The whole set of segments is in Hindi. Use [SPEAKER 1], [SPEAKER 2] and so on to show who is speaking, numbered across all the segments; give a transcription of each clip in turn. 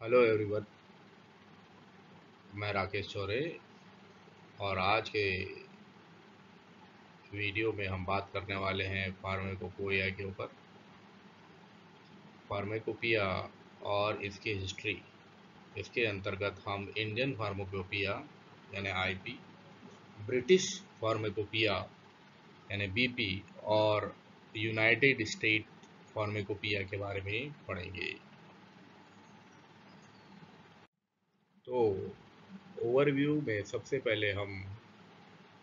[SPEAKER 1] Hello everyone. मैं राकेश चौरे और आज के वीडियो में हम बात करने वाले हैं फार्माकोपिया के ऊपर। फार्माकोपिया और इसकी हिस्ट्री, इसके अंतर्गत हम इंडियन फार्माकोपिया यानी आईपी, ब्रिटिश फार्माकोपिया यानी बीपी और यूनाइटेड स्टेट फार्माकोपिया के बारे में पढ़ेंगे। तो ओवरव्यू में सबसे पहले हम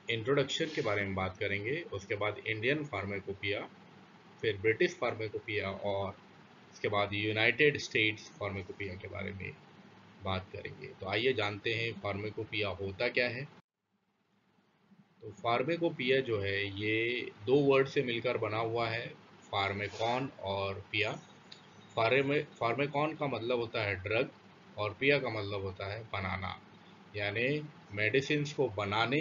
[SPEAKER 1] इंट्रोडक्शन के बारे में बात करेंगे, उसके बाद इंडियन फार्माकोपिया, फिर ब्रिटिश फार्माकोपिया और इसके बाद यूनाइटेड स्टेट्स फार्माकोपिया के बारे में बात करेंगे। तो आइए जानते हैं फार्माकोपिया होता क्या है। तो फार्माकोपिया जो है ये दो वर्ड से मिलकर बना हुआ है, फार्मेकॉन और पिया। फार्मेकॉन का मतलब होता है ड्रग और पिया का मतलब होता है बनाना, यानी मेडिसिन को बनाने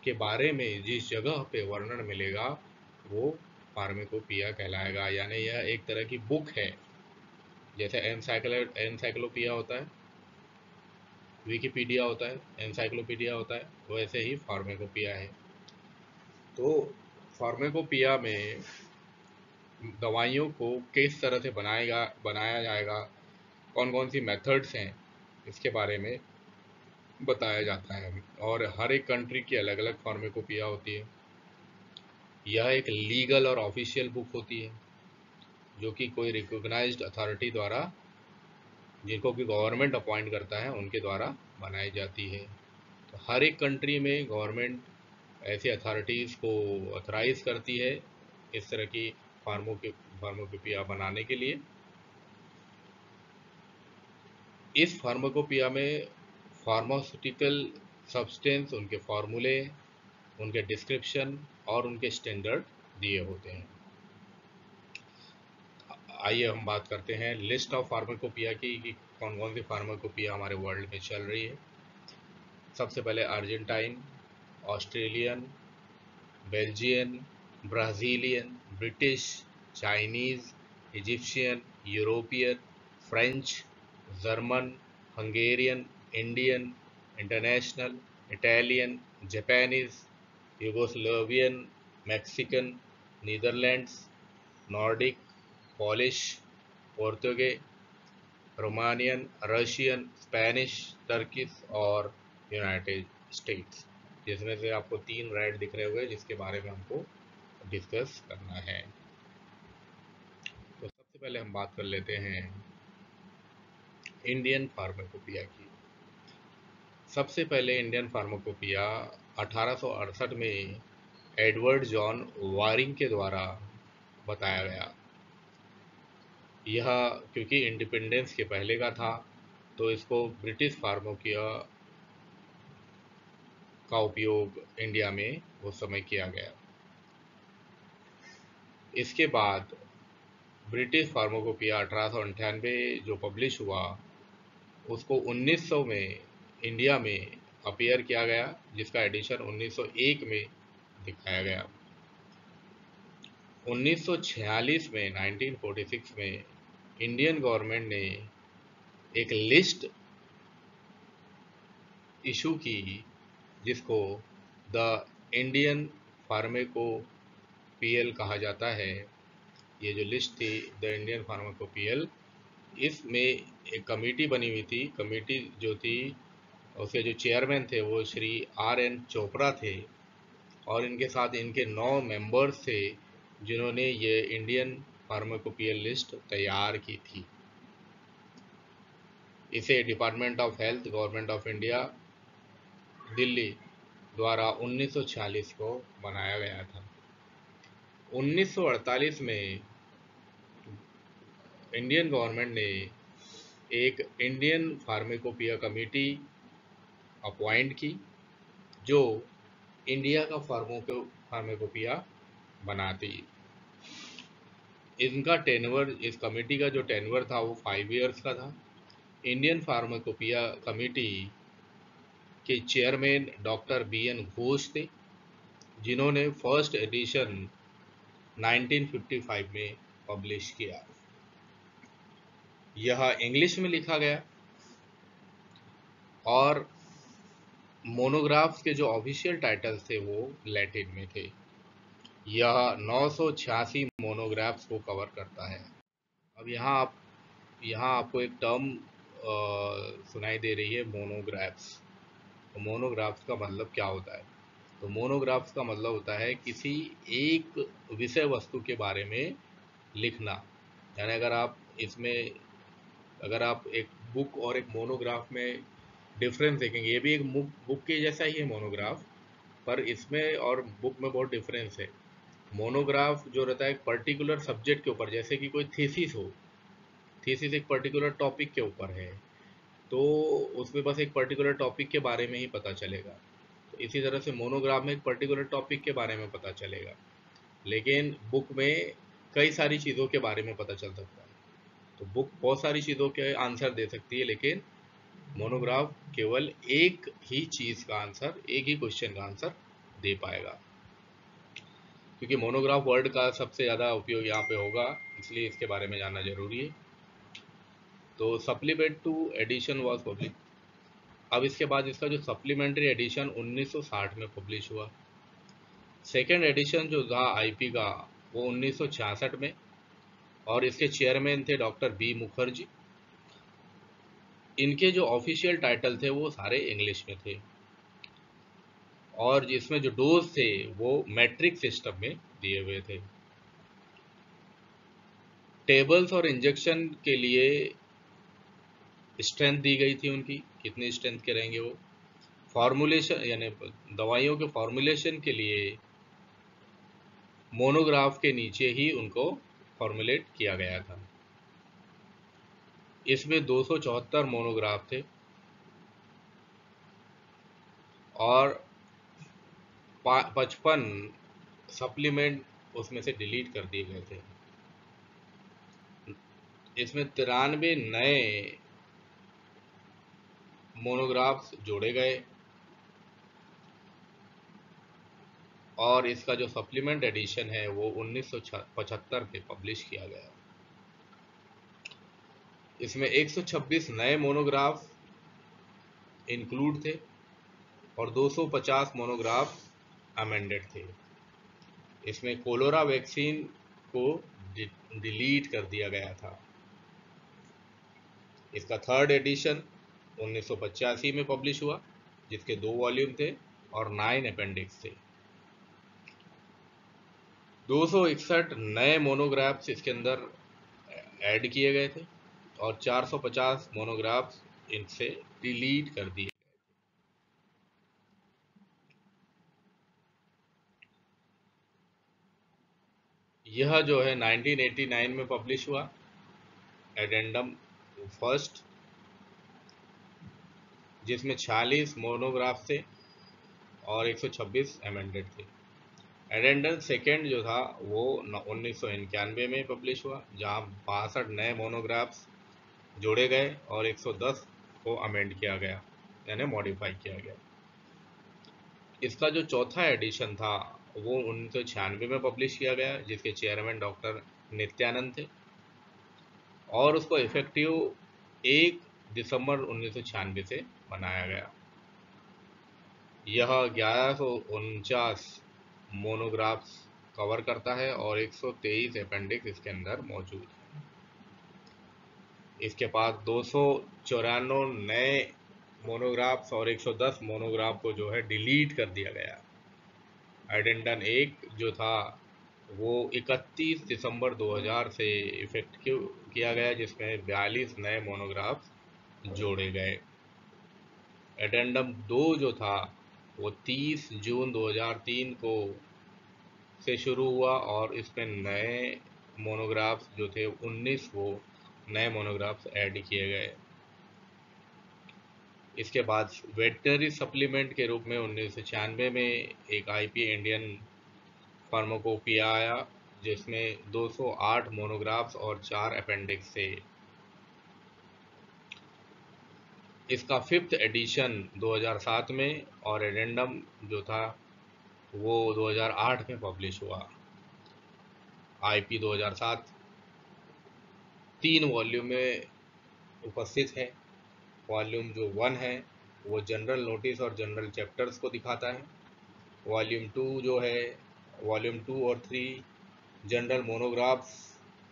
[SPEAKER 1] के बारे में जिस जगह पे वर्णन मिलेगा वो फार्माकोपिया कहलाएगा। यानी यह एक तरह की बुक है, जैसे एनसाइक्लोपीडिया होता है, विकिपीडिया होता है, एनसाइक्लोपीडिया होता है, वैसे ही फार्माकोपिया है। तो फार्माकोपिया में दवाइयों को किस तरह से बनाया जाएगा, कौन कौन सी मेथड्स हैं, इसके बारे में बताया जाता है। और हर एक कंट्री की अलग अलग फार्माकोपिया होती है। यह एक लीगल और ऑफिशियल बुक होती है जो कि कोई रिकॉग्नाइज्ड अथॉरिटी द्वारा, जिनको कि गवर्नमेंट अपॉइंट करता है, उनके द्वारा बनाई जाती है। तो हर एक कंट्री में गवर्नमेंट ऐसे अथॉरिटीज़ को ऑथराइज करती है इस तरह की फार्माकोपिया बनाने के लिए। इस फार्माकोपिया में फार्मास्यूटिकल सब्सटेंस, उनके फार्मूले, उनके डिस्क्रिप्शन और उनके स्टैंडर्ड दिए होते हैं। आइए हम बात करते हैं लिस्ट ऑफ फार्माकोपिया की कि कौन कौन सी फार्माकोपिया हमारे वर्ल्ड में चल रही है। सबसे पहले Argentine, Australian, Belgian, Brazilian, British, Chinese, Egyptian, European, French, German, Hungarian, Indian, international, Italian, Japanese, Yugoslavian, Mexican, Netherlands, Nordic, Polish, Portuguese, Romanian, Russian, Spanish, Turkish और यूनाइटेड स्टेट्स, जिसमें से आपको 3 रेड दिख रहे हुए जिसके बारे में हमको डिस्कस करना है। तो सबसे पहले हम बात कर लेते हैं इंडियन फार्माकोपिया की। सबसे पहले इंडियन फार्माकोपिया 1868 में एडवर्ड जॉन वारिंग के द्वारा बताया गया। यह क्योंकि इंडिपेंडेंस के पहले का था तो इसको ब्रिटिश फार्माकोपिया का उपयोग इंडिया में उस समय किया गया। इसके बाद ब्रिटिश फार्माकोपिया 1898 जो पब्लिश हुआ, उसको 1900 में इंडिया में अपीयर किया गया, जिसका एडिशन 1901 में दिखाया गया। 1946 में 1946 में इंडियन गवर्नमेंट ने एक लिस्ट इशू की जिसको द इंडियन फार्माकोपियल कहा जाता है। ये जो लिस्ट थी द इंडियन फार्माकोपियल, इसमें एक कमेटी बनी हुई थी। कमेटी जो थी उसके जो चेयरमैन थे वो श्री R.N. चोपड़ा थे और इनके साथ इनके 9 मेंबर्स थे जिन्होंने ये इंडियन फार्माकोपियल लिस्ट तैयार की थी। इसे department of health, government of India, Delhi द्वारा 1946 को बनाया गया था। 1948 में इंडियन गवर्नमेंट ने एक इंडियन फार्माकोपिया कमेटी अपॉइंट की जो इंडिया का फार्माकोपिया बनाती। इनका टेनवर, इस कमेटी का जो टेनवर था वो 5 इयर्स का था। इंडियन फार्माकोपिया कमेटी के चेयरमैन डॉक्टर B.N. घोष थे, जिन्होंने फर्स्ट एडिशन 1955 में पब्लिश किया। यह इंग्लिश में लिखा गया और मोनोग्राफ्स के जो ऑफिशियल टाइटल्स थे वो लैटिन में थे। यह 986 मोनोग्राफ्स को कवर करता है। अब यहाँ आपको एक टर्म सुनाई दे रही है, मोनोग्राफ्स। तो मोनोग्राफ्स का मतलब क्या होता है? तो मोनोग्राफ्स का मतलब होता है किसी एक विषय वस्तु के बारे में लिखना। यानी अगर आप एक बुक और एक मोनोग्राफ में डिफरेंस देखेंगे, ये भी एक बुक के जैसा ही है मोनोग्राफ, पर इसमें और बुक में बहुत डिफरेंस है। मोनोग्राफ जो रहता है एक पर्टिकुलर सब्जेक्ट के ऊपर, जैसे कि कोई थीसिस हो, थीसिस एक पर्टिकुलर टॉपिक के ऊपर है, तो उसमें बस एक पर्टिकुलर टॉपिक के बारे में ही पता चलेगा। तो इसी तरह से मोनोग्राफ में एक पर्टिकुलर टॉपिक के बारे में पता चलेगा, लेकिन बुक में कई सारी चीज़ों के बारे में पता चल सकता है। तो बुक बहुत सारी चीज़ों के आंसर दे सकती है, लेकिन मोनोग्राफ केवल एक ही चीज़ का आंसर, एक ही क्वेश्चन का आंसर दे पाएगा। क्योंकि मोनोग्राफ वर्ड का सबसे ज़्यादा उपयोग यहाँ पे होगा, इसलिए इसके बारे में जानना जरूरी है। तो supplement to edition was publish. अब इसके बाद इसका जो सप्लीमेंट्री एडिशन 1960 में पब्लिश हुआ। सेकेंड एडिशन जो था आईपी का वो 1966 में, और इसके चेयरमैन थे डॉक्टर बी मुखर्जी। इनके जो ऑफिशियल टाइटल थे वो सारे इंग्लिश में थे, और जिसमें जो डोज थे वो मैट्रिक सिस्टम में दिए हुए थे। टेबल्स और इंजेक्शन के लिए स्ट्रेंथ दी गई थी उनकी, कितनी स्ट्रेंथ के रहेंगे वो। फॉर्मुलेशन यानी दवाइयों के फॉर्मुलेशन के लिए मोनोग्राफ के नीचे ही उनको फॉर्मुलेट किया गया था। इसमें 274 मोनोग्राफ थे और 55 सप्लीमेंट उसमें से डिलीट कर दिए गए थे। इसमें 93 नए मोनोग्राफ्स जोड़े गए, और इसका जो सप्लीमेंट एडिशन है वो 1975 में पब्लिश किया गया। इसमें 126 नए मोनोग्राफ इंक्लूड थे और 250 मोनोग्राफ अमेंडेड थे। इसमें कोलोरा वैक्सीन को डिलीट कर दिया गया था। इसका थर्ड एडिशन 1985 में पब्लिश हुआ, जिसके 2 वॉल्यूम थे और 9 अपेंडिक्स थे। 261 नए मोनोग्राफ्स इसके अंदर ऐड किए गए थे और 450 मोनोग्राफ्स इनसे डिलीट कर दिए। यह जो है 1989 में पब्लिश हुआ, एडेंडम फर्स्ट, जिसमें 46 मोनोग्राफ थे और 126 अमेंडेड थे। एडेंडम सेकेंड जो था वो 1991 में पब्लिश हुआ, जहां 62 नए मोनोग्राफ्स जोड़े गए और 110 को अमेंड किया गया, यानी मॉडिफाई किया गया। इसका जो चौथा एडिशन था वो 1996 में पब्लिश किया गया, जिसके चेयरमैन डॉक्टर नित्यानंद थे, और उसको इफेक्टिव 1 दिसंबर 1996 से बनाया गया। यह 1149 मोनोग्राफ्स कवर करता है और 123 अपेंडिक्स इसके अंदर मौजूद है। इसके पास 294 नए मोनोग्राफ्स और 110 मोनोग्राफ को जो है डिलीट कर दिया गया। एडेंडन 1 जो था वो 31 दिसंबर 2000 से इफेक्टिव किया गया, जिसमें 42 नए मोनोग्राफ जोड़े गए। एडेंडम 2 जो था वो 30 जून 2003 को से शुरू हुआ और इसमें नए मोनोग्राफ्स जो थे 19 वो नए मोनोग्राफ्स ऐड किए गए। इसके बाद वेटनरी सप्लीमेंट के रूप में 1996 में एक आईपी इंडियन फार्माकोपिया आया, जिसमें 208 मोनोग्राफ्स और 4 अपेंडिक्स थे। इसका फिफ्थ एडिशन 2007 में, और एडेंडम जो था वो 2008 में पब्लिश हुआ। आईपी 2007 3 वॉल्यूम में उपस्थित है। वॉल्यूम जो 1 है वो जनरल नोटिस और जनरल चैप्टर्स को दिखाता है। वॉल्यूम 2 जो है, वॉल्यूम 2 और 3 जनरल मोनोग्राफ्स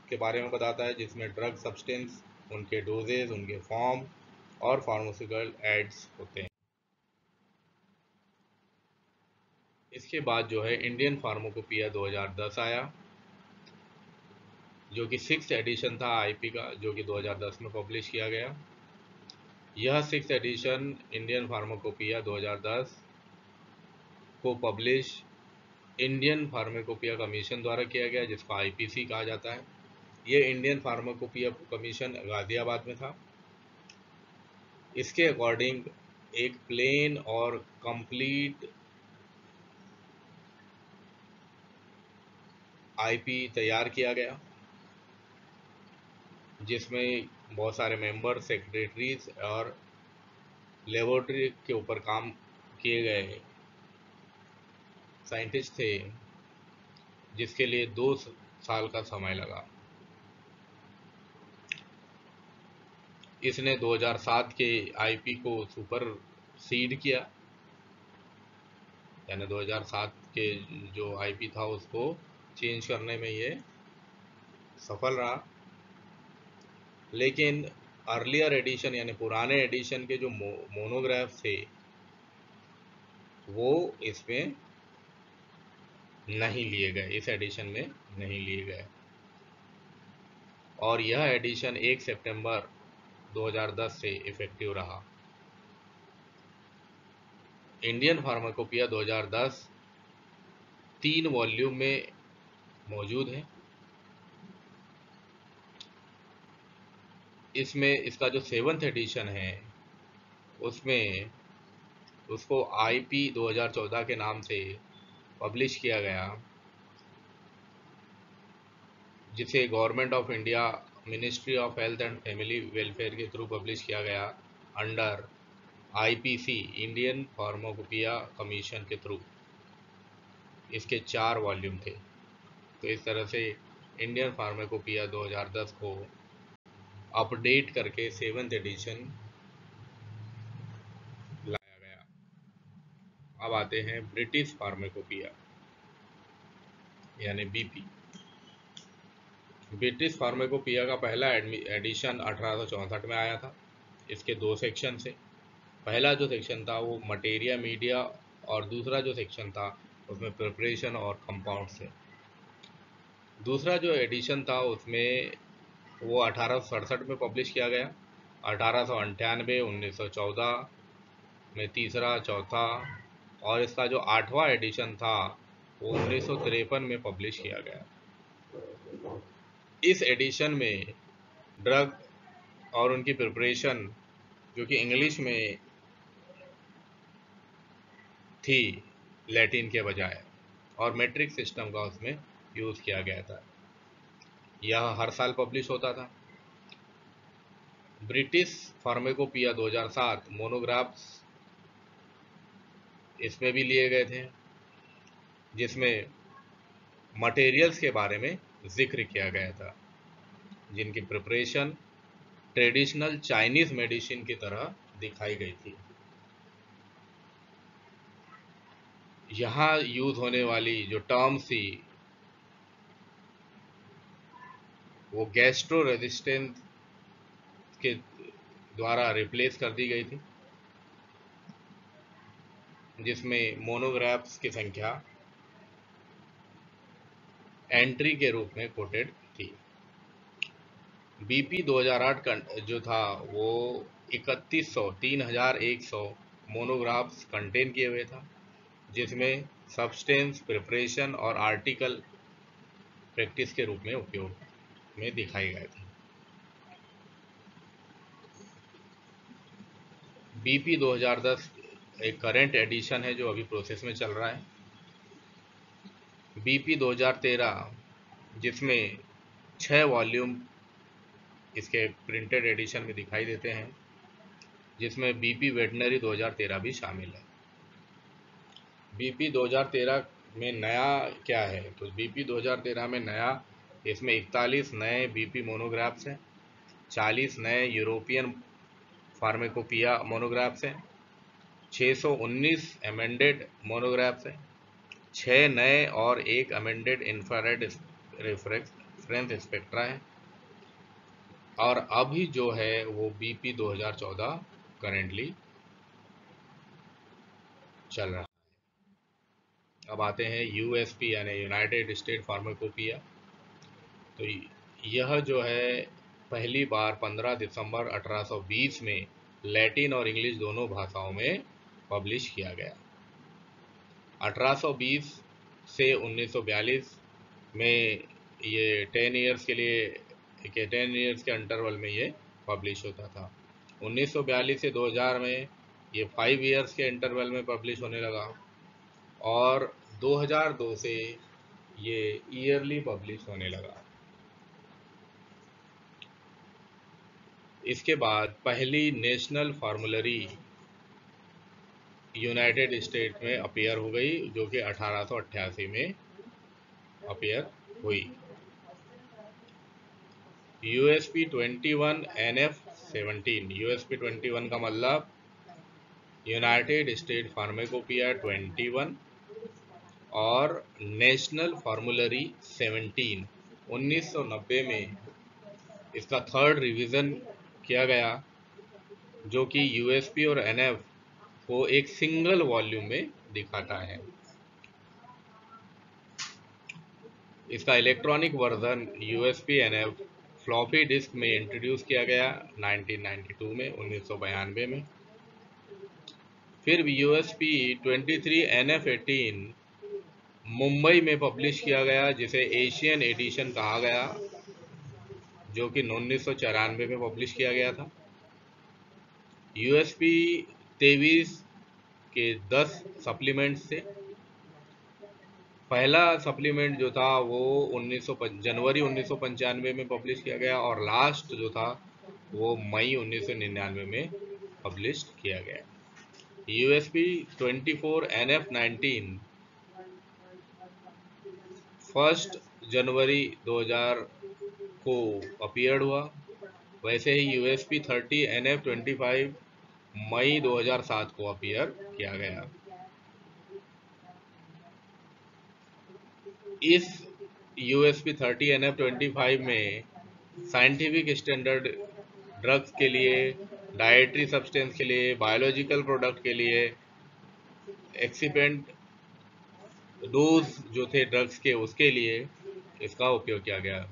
[SPEAKER 1] के बारे में बताता है, जिसमें ड्रग सब्सटेंस, उनके डोजेज, उनके फॉर्म और फार्मास्यूटिकल एड्स होते हैं। इसके बाद जो है इंडियन फार्माकोपिया 2010 आया, जो कि 6th एडिशन था आईपी का, जो कि 2010 में पब्लिश किया गया। यह 6th एडिशन इंडियन फार्माकोपिया 2010 को पब्लिश इंडियन फार्माकोपिया कमीशन द्वारा किया गया, जिसको आईपीसी कहा जाता है। ये इंडियन फार्माकोपिया कमीशन गाजियाबाद में था। इसके अकॉर्डिंग एक प्लेन और कंप्लीट आईपी तैयार किया गया, जिसमें बहुत सारे मेंबर, सेक्रेटरीज और लेबोरेटरी के ऊपर काम किए गए साइंटिस्ट थे, जिसके लिए 2 साल का समय लगा। इसने 2007 के आईपी को सुपर सीड किया, यानी 2007 के जो आईपी था उसको चेंज करने में ये सफल रहा। लेकिन अर्लियर एडिशन यानी पुराने एडिशन के जो मोनोग्राफ थे वो इसमें नहीं लिए गए, इस एडिशन में नहीं लिए गए, और यह एडिशन 1 सितंबर 2010 से इफेक्टिव रहा। इंडियन फार्माकोपिया 2010 3 वॉल्यूम में मौजूद है। इसमें इसका जो 7th एडिशन है उसमें उसको आईपी 2014 के नाम से पब्लिश किया गया, जिसे government of India ministry of health and family welfare के थ्रू पब्लिश किया गया under IPC Indian pharmacopoeia commission के थ्रू। इसके 4 वॉल्यूम थे। तो इस तरह से इंडियन फार्माकोपिया 2010 को अपडेट करके 7th एडिशन लाया गया। अब आते हैं ब्रिटिश फार्माकोपिया यानी बीपी। ब्रिटिश फार्माकोपिया का पहला एडिशन 1864 में आया था। इसके 2 सेक्शन से, पहला जो सेक्शन था वो मटेरिया मीडिया और दूसरा जो सेक्शन था उसमें प्रिपरेशन और कंपाउंड से। दूसरा जो एडिशन था उसमें वो 1867 में पब्लिश किया गया, 1898, 1914 में तीसरा, चौथा, और इसका जो 8वां एडिशन था वो 1953 में पब्लिश किया गया। इस एडिशन में ड्रग और उनकी प्रिपरेशन जो कि इंग्लिश में थी लैटिन के बजाय, और मेट्रिक सिस्टम का उसमें यूज़ किया गया था। यह हर साल पब्लिश होता था। ब्रिटिश फार्माकोपिया 2007 मोनोग्राफ्स इसमें भी लिए गए थे, जिसमें मटेरियल्स के बारे में जिक्र किया गया था, जिनकी प्रिपरेशन ट्रेडिशनल चाइनीज मेडिसिन की तरह दिखाई गई थी। यहाँ यूज होने वाली जो टर्म्स थी वो गैस्ट्रो रेजिस्टेंस के द्वारा रिप्लेस कर दी गई थी, जिसमें मोनोग्राफ्स की संख्या एंट्री के रूप में कोटेड थी। बीपी 2008 जो था वो 3100 मोनोग्राफ्स कंटेन किए हुए था, जिसमें सब्सटेंस, प्रिपरेशन और आर्टिकल प्रैक्टिस के रूप में उपयोग में दिखाए गए थे। बीपी 2010 एक करंट एडिशन है जो अभी प्रोसेस में चल रहा है। बीपी 2013 जिसमें 6 वॉल्यूम इसके प्रिंटेड एडिशन में दिखाई देते हैं, जिसमें बीपी वेटनरी 2013 भी शामिल है। बीपी 2013 में नया क्या है, तो बीपी 2013 में नया इसमें 41 नए बीपी मोनोग्राफ्स हैं, 40 नए यूरोपियन फार्मेकोपिया मोनोग्राफ्स हैं, 619 अमेंडेड मोनोग्राफ्स हैं, 6 नए और एक अमेंडेड इंफ्रारेड रेफरेंस स्पेक्ट्रा है, और अभी जो है वो बीपी 2014 करेंटली चल रहा है। अब आते हैं यूएसपी यानी यूनाइटेड स्टेट फार्माकोपिया। तो यह जो है पहली बार 15 दिसंबर 1820 में लैटिन और इंग्लिश दोनों भाषाओं में पब्लिश किया गया। 1820 से 1942 में ये 10 इयर्स के लिए 10 इयर्स के इंटरवल में ये पब्लिश होता था। 1942 से 2000 में ये 5 इयर्स के इंटरवल में पब्लिश होने लगा, और 2002 से ये ईयरली पब्लिश होने लगा। इसके बाद पहली नेशनल फार्मूलरी यूनाइटेड स्टेट में अपीयर हो गई, जो कि 1888 में अपीयर हुई। यूएसपी 21 NF17, यूएसपी 21 का मतलब यूनाइटेड स्टेट फार्माकोपिया 21 और नेशनल फार्मूलरी 17। 1990 में इसका थर्ड रिवीजन किया गया, जो कि यूएसपी और एनएफ को एक सिंगल वॉल्यूम में दिखाता है। इसका electronic version USP NF floppy disk में इंट्रोड्यूस किया गया 1992 में। फिर यूएसपी 23 NF18 मुंबई में पब्लिश किया गया, जिसे एशियन एडिशन कहा गया, जो कि 1994 में पब्लिश किया गया था। यूएसपी 23 के 10 सप्लीमेंट्स थे। पहला सप्लीमेंट जो था वो जनवरी 1995 में पब्लिश किया गया, और लास्ट जो था वो मई 1999 में पब्लिश किया गया। यूएसपी 24 NF19 1 जनवरी 2000 को अपीयर्ड हुआ। वैसे ही यूएसपी 30 NF25 मई 2007 को अपीयर किया गया। इस यूएसपी 30 NF25 में साइंटिफिक स्टैंडर्ड ड्रग्स के लिए, डाइटरी सब्सटेंस के लिए, बायोलॉजिकल प्रोडक्ट के लिए, एक्सीपेंट डोज जो थे ड्रग्स के उसके लिए इसका उपयोग किया गया।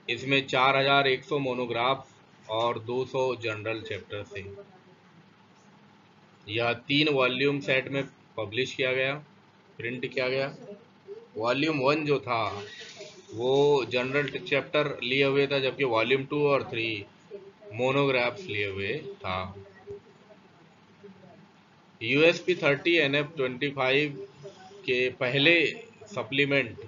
[SPEAKER 1] इसमें 4100 मोनोग्राफ और 200 जनरल चैप्टर थे। यह 3 वॉल्यूम सेट में पब्लिश किया गया, प्रिंट किया गया। वॉल्यूम 1 जो था वो जनरल चैप्टर लिए हुए था, जबकि वॉल्यूम 2 और 3 मोनोग्राफ्स लिए हुए था। यूएसपी 30 NF25 के पहले सप्लीमेंट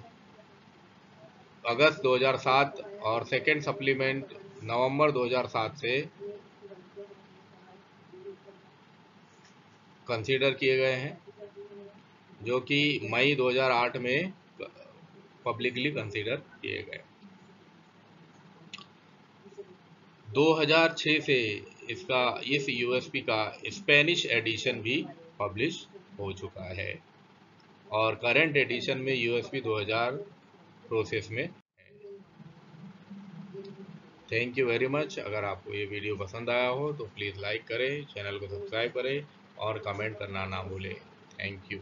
[SPEAKER 1] अगस्त 2007 और सेकेंड सप्लीमेंट नवंबर 2007 से कंसीडर किए गए हैं, जो कि मई 2008 में पब्लिकली कंसीडर किए गए। 2006 से इस यूएसपी का स्पेनिश एडिशन भी पब्लिश हो चुका है, और करंट एडिशन में यूएसपी 2000 प्रोसेस में। Thank you very much. अगर आपको ये वीडियो पसंद आया हो तो प्लीज़ लाइक करें, चैनल को सब्सक्राइब करें और कमेंट करना ना भूलें। Thank you.